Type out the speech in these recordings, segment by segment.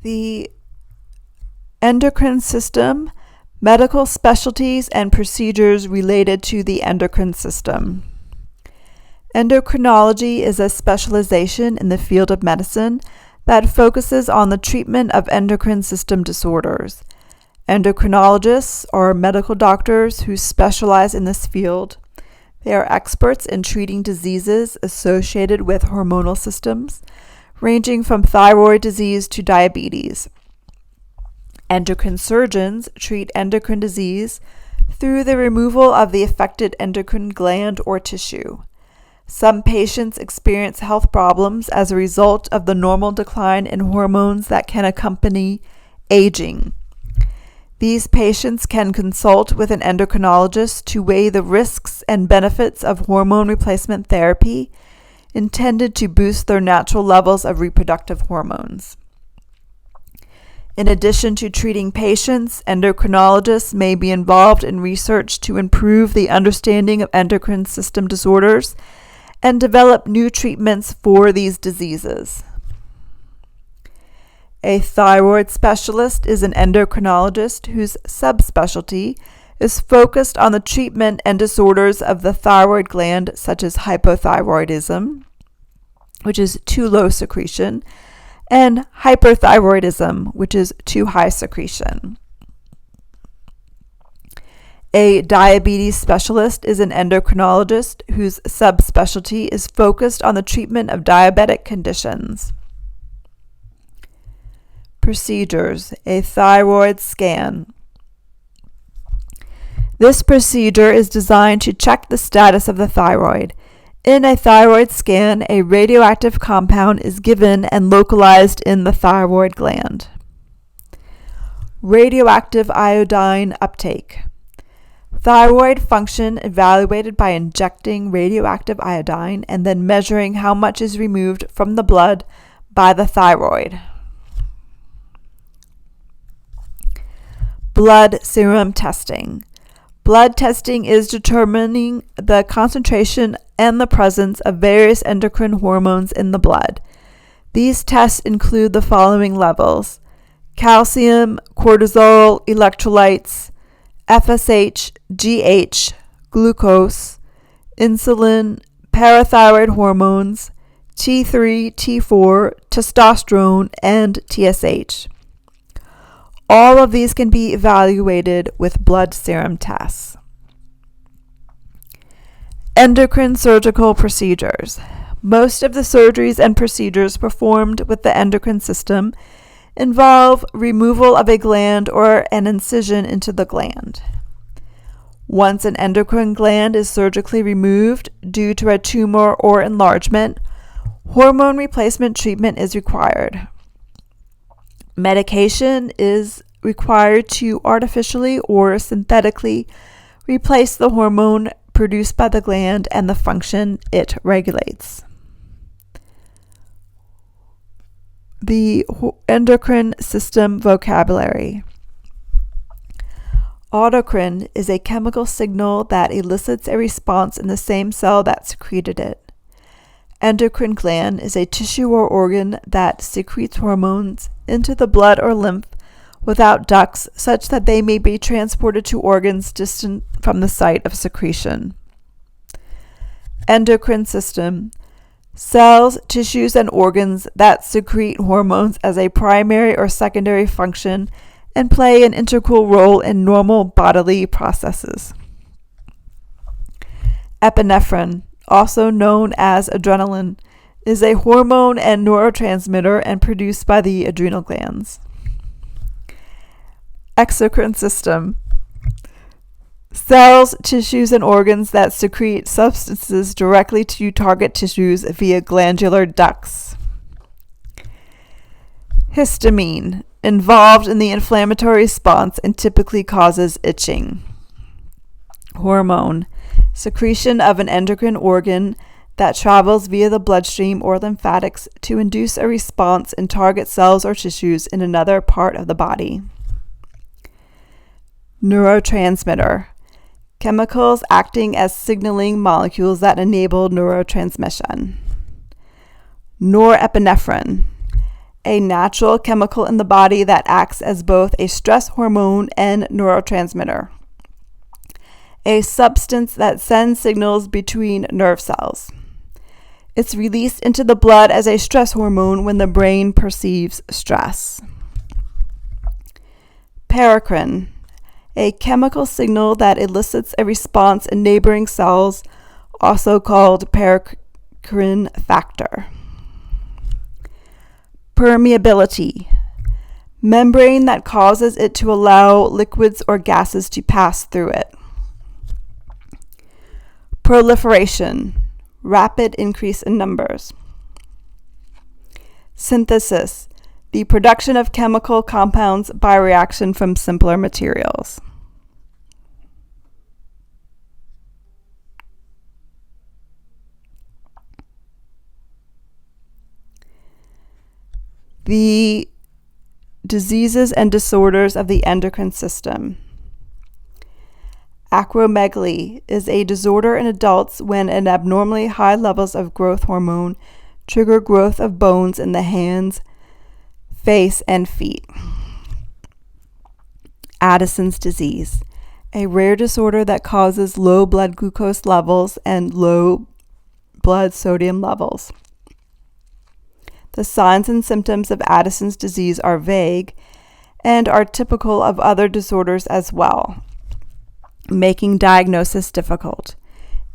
The endocrine system, medical specialties and procedures related to the endocrine system. Endocrinology is a specialization in the field of medicine that focuses on the treatment of endocrine system disorders. Endocrinologists are medical doctors who specialize in this field. They are experts in treating diseases associated with hormonal systems, ranging from thyroid disease to diabetes. Endocrine surgeons treat endocrine disease through the removal of the affected endocrine gland or tissue. Some patients experience health problems as a result of the normal decline in hormones that can accompany aging. These patients can consult with an endocrinologist to weigh the risks and benefits of hormone replacement therapy intended to boost their natural levels of reproductive hormones. In addition to treating patients, endocrinologists may be involved in research to improve the understanding of endocrine system disorders and develop new treatments for these diseases. A thyroid specialist is an endocrinologist whose subspecialty is focused on the treatment and disorders of the thyroid gland, such as hypothyroidism, which is too low secretion, and hyperthyroidism, which is too high secretion. A diabetes specialist is an endocrinologist whose subspecialty is focused on the treatment of diabetic conditions. Procedures: a thyroid scan. This procedure is designed to check the status of the thyroid. In a thyroid scan, a radioactive compound is given and localized in the thyroid gland. Radioactive iodine uptake. Thyroid function evaluated by injecting radioactive iodine and then measuring how much is removed from the blood by the thyroid. Blood serum testing. Blood testing is determining the concentration and the presence of various endocrine hormones in the blood. These tests include the following levels: calcium, cortisol, electrolytes, FSH, GH, glucose, insulin, parathyroid hormones, T3, T4, testosterone, and TSH. All of these can be evaluated with blood serum tests. Endocrine surgical procedures. Most of the surgeries and procedures performed with the endocrine system involve removal of a gland or an incision into the gland. Once an endocrine gland is surgically removed due to a tumor or enlargement, hormone replacement treatment is required. Medication is required to artificially or synthetically replace the hormone produced by the gland and the function it regulates. The endocrine system vocabulary. Autocrine is a chemical signal that elicits a response in the same cell that secreted it. Endocrine gland is a tissue or organ that secretes hormones into the blood or lymph without ducts, such that they may be transported to organs distant from the site of secretion. Endocrine system. Cells, tissues, and organs that secrete hormones as a primary or secondary function and play an integral role in normal bodily processes. Epinephrine, also known as adrenaline, is a hormone and neurotransmitter and produced by the adrenal glands. Exocrine system. Cells, tissues, and organs that secrete substances directly to target tissues via glandular ducts. Histamine, involved in the inflammatory response and typically causes itching. Hormone, secretion of an endocrine organ that travels via the bloodstream or lymphatics to induce a response in target cells or tissues in another part of the body. Neurotransmitter, chemicals acting as signaling molecules that enable neurotransmission. Norepinephrine, a natural chemical in the body that acts as both a stress hormone and neurotransmitter, a substance that sends signals between nerve cells. It's released into the blood as a stress hormone when the brain perceives stress. Paracrine, a chemical signal that elicits a response in neighboring cells, also called paracrine factor. Permeability, membrane that causes it to allow liquids or gases to pass through it. Proliferation, rapid increase in numbers. Synthesis, the production of chemical compounds by reaction from simpler materials. The diseases and disorders of the endocrine system. Acromegaly is a disorder in adults when an abnormally high levels of growth hormone trigger growth of bones in the hands, face, and feet. Addison's disease, a rare disorder that causes low blood glucose levels and low blood sodium levels. The signs and symptoms of Addison's disease are vague and are typical of other disorders as well, making diagnosis difficult.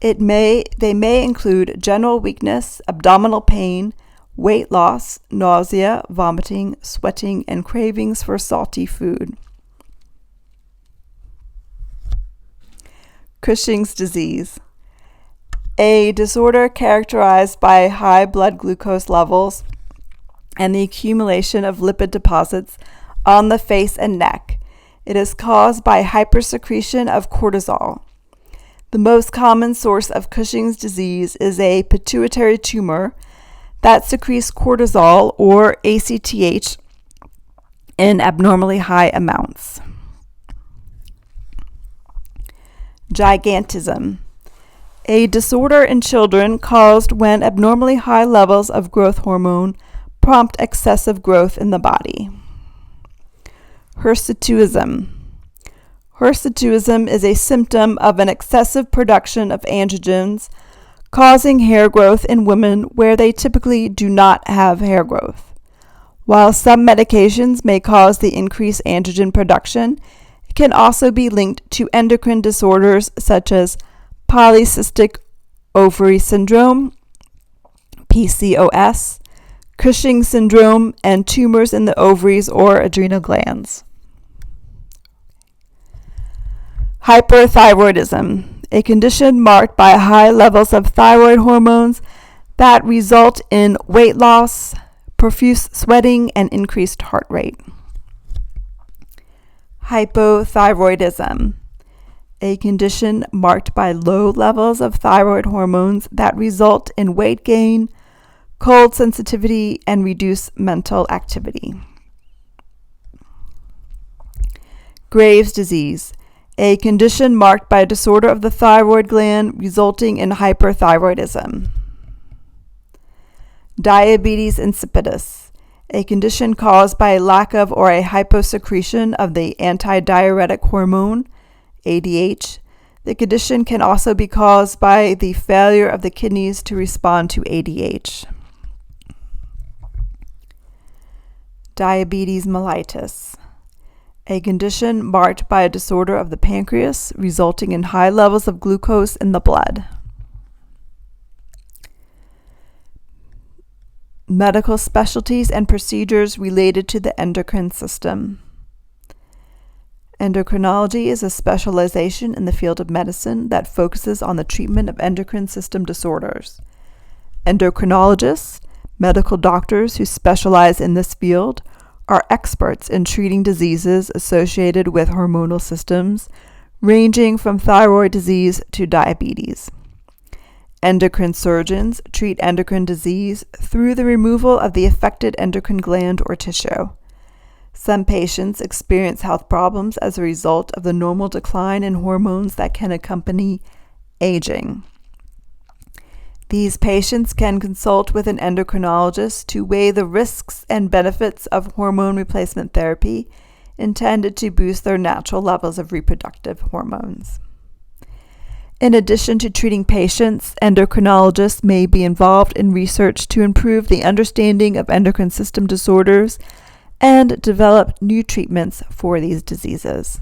They may include general weakness, abdominal pain, weight loss, nausea, vomiting, sweating, and cravings for salty food. Cushing's disease, a disorder characterized by high blood glucose levels and the accumulation of lipid deposits on the face and neck. It is caused by hypersecretion of cortisol. The most common source of Cushing's disease is a pituitary tumor that secretes cortisol or ACTH in abnormally high amounts. Gigantism, a disorder in children caused when abnormally high levels of growth hormone prompt excessive growth in the body. Hirsutism. Hirsutism is a symptom of an excessive production of androgens, causing hair growth in women where they typically do not have hair growth. While some medications may cause the increased androgen production, it can also be linked to endocrine disorders such as polycystic ovary syndrome, PCOS, Cushing's syndrome, and tumors in the ovaries or adrenal glands. Hyperthyroidism, a condition marked by high levels of thyroid hormones that result in weight loss, profuse sweating, and increased heart rate. Hypothyroidism, a condition marked by low levels of thyroid hormones that result in weight gain, cold sensitivity, and reduced mental activity. Graves' disease, a condition marked by a disorder of the thyroid gland resulting in hyperthyroidism. Diabetes insipidus, a condition caused by a lack of or a hyposecretion of the antidiuretic hormone, ADH. The condition can also be caused by the failure of the kidneys to respond to ADH. Diabetes mellitus, a condition marked by a disorder of the pancreas resulting in high levels of glucose in the blood. Medical specialties and procedures related to the endocrine system. Endocrinology is a specialization in the field of medicine that focuses on the treatment of endocrine system disorders. Endocrinologists, medical doctors who specialize in this field, are experts in treating diseases associated with hormonal systems, ranging from thyroid disease to diabetes. Endocrine surgeons treat endocrine disease through the removal of the affected endocrine gland or tissue. Some patients experience health problems as a result of the normal decline in hormones that can accompany aging. These patients can consult with an endocrinologist to weigh the risks and benefits of hormone replacement therapy intended to boost their natural levels of reproductive hormones. In addition to treating patients, endocrinologists may be involved in research to improve the understanding of endocrine system disorders and develop new treatments for these diseases.